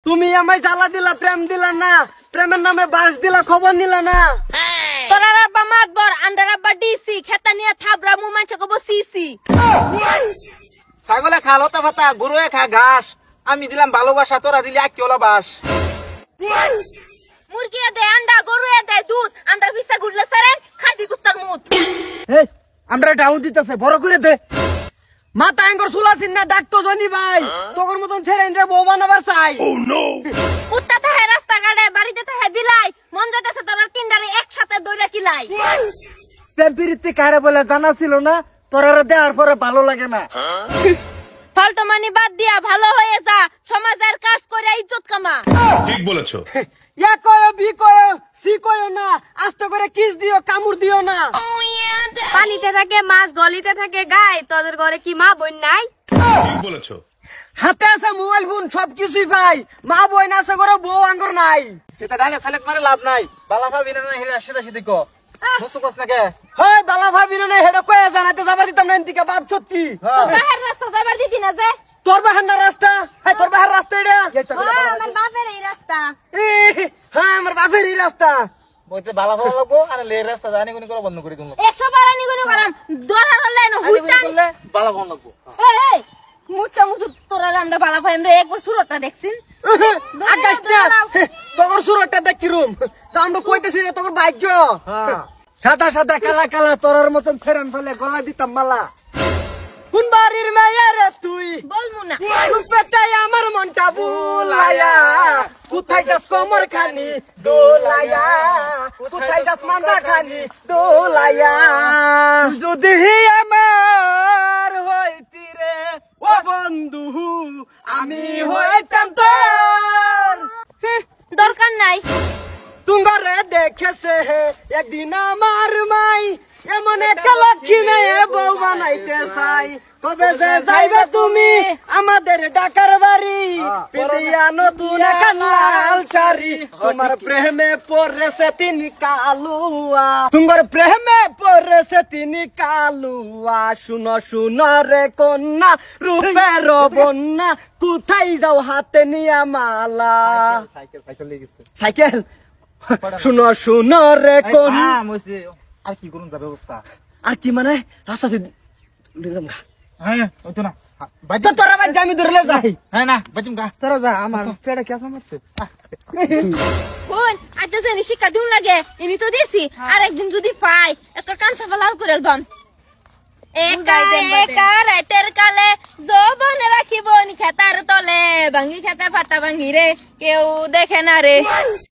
তুমি আমায় জ্বালা দিলা, প্রেম দিলা না, প্রেমের নামে বাস দিলা, খবর নিলা না। তোরা আব্বা মাতবর, আন্ডার আব্বা ডিসি, খেতা নিয়ে থাবরা মু মানছে কব সিসি। ছাগলে খা লতা পাতা, গরুয়ে খা ঘাস, আমি দিলাম ভালোবাসা, তোরা দিলি আকিওলা বাস। মুরগি দে আন্ডা, গরু দে দুধ, আন্ডার পিছা ঘুরলে সারেন খাবি কুত্তার মুত। এই আমরা ডাউন দিতেছে, বড় করে দে। মাথা আঙ্গর সুলাসিন না, ডাকতো জনি ভাই, তোর মতন ছেড়ে ইন্দ্রে বউ বানাবার চাই। কুত্তা থাকে রাস্তা ঘাটে, বাড়িতে থাকে বিলাই, মন যাইতেছে তোরা তিনটারে একসাথে দইরা কিলাই। প্রেম প্রীতি কারে বলে জানা ছিল না, তোরা দেওয়ার পরে ভালো লাগে না। ফালতু মানি বাদ দিয়া ভালো হয়ে যা, সমাজের কাজ করে ইজ্জত কামা। ঠিক বলেছো। ইয়া কয়ো বি কয়ো সি কয়ো না, আস্তে করে কিস দিও, কামড় দিও না। পানিতে থাকে মাছ, গলিতে থাকে গায়, তোদের ঘরে কি মা বোন নাই? ঠিক বলেছো। হাতে আছে মোবাইল ফোন, সবকিছুই পাই, মা বোন আছে করে বউ আঙ্গর নাই। এটা ডাইনে সালেক মারে লাভ নাই, বালা ভাবি না হেরা সিধা সিধি কো মুসু কস না কে। হয় বালা ভাবি না হেডা কয়ে জানাতে যাবার দিতাম না এনতিকে বাপ সত্যি। বাহির রাস্তা যাবার দিতি না যে? তোর বাহার না রাস্তা, হ্যাঁ তোর বাহার রাস্তা এটা। আমার বাপের এই রাস্তা। হ্যাঁ আমার বাপের এই রাস্তা। বইতে বালা ভালো লাগবো আর লে রাস্তা জানি কোনি করে বন্ধ করে দিমু। 100 বার আনি গুলো করাম, দরকার হলে না হুইতান। করলে বালা ভালো লাগবো। এই মুচা মুচু তোরা আমরা বালা ভাই আমরা একবার সুরতটা দেখছিন। আকাশ না তোর সুরটা দেখ কিরম, আমরা কইতেছি না তোর ভাগ্য। সাদা সাদা কালা কালা তোর মতন ফেরান ফেলে গলা দিতাম মালা। কোন বাড়ির মেয়ে রে তুই, বলমু না রূপটাই আমার মনটা বুলায়া, কোথায় যাস কোমর খানি দোলায়া, কোথায় যাস মাথা খানি দোলায়া। যদি আমার হইতি রে ও বন্ধু, আমি হইতাম তোর। দরকার নাই। তুঙ্গরে দেখেছে একদিন আমার মাই, এমন একটা লক্ষ্মী মেয়ে বউ বানাইতে চাই। কবে যে যাইবে তুমি আমাদের ডাকার বাড়ি, পিটিয়া নতুন একটা লাল শাড়ি, তোমার প্রেমে পড়েছে তিনি কালুয়া, তোমার প্রেমে পড়েছে তিনি কালুয়া। শুনো শুনো রে কন্যা, রূপের বন্যা, কোথায় যাও হাতে নিয়া মালা। সাইকেল সাইকেল লেগে গেছে। সাইকেল শুনো শুনো রে কন্যা। আর কি করুন যা ব্যবস্থা? আর কি মানে রাস্তাতে নিলাম গা। হ্যাঁ ওই তো না তো তোরা ভাই আমি ধরলে যাই। হ্যাঁ না বাজুম গা। তোরা যা, আমার পেটে কেসা মারছে। কোন আজ জানি শিক্ষা দিন লাগে, ইনি তো দিছি। আর একদিন যদি পাই একটা কাঁচা লাল করে আলবাম। একা একা রাতের কালে যৌবন রাখিব খেতার তলে, ভাঙ্গি খেতে ফাটা ভাঙ্গি রে, কেউ দেখে না রে।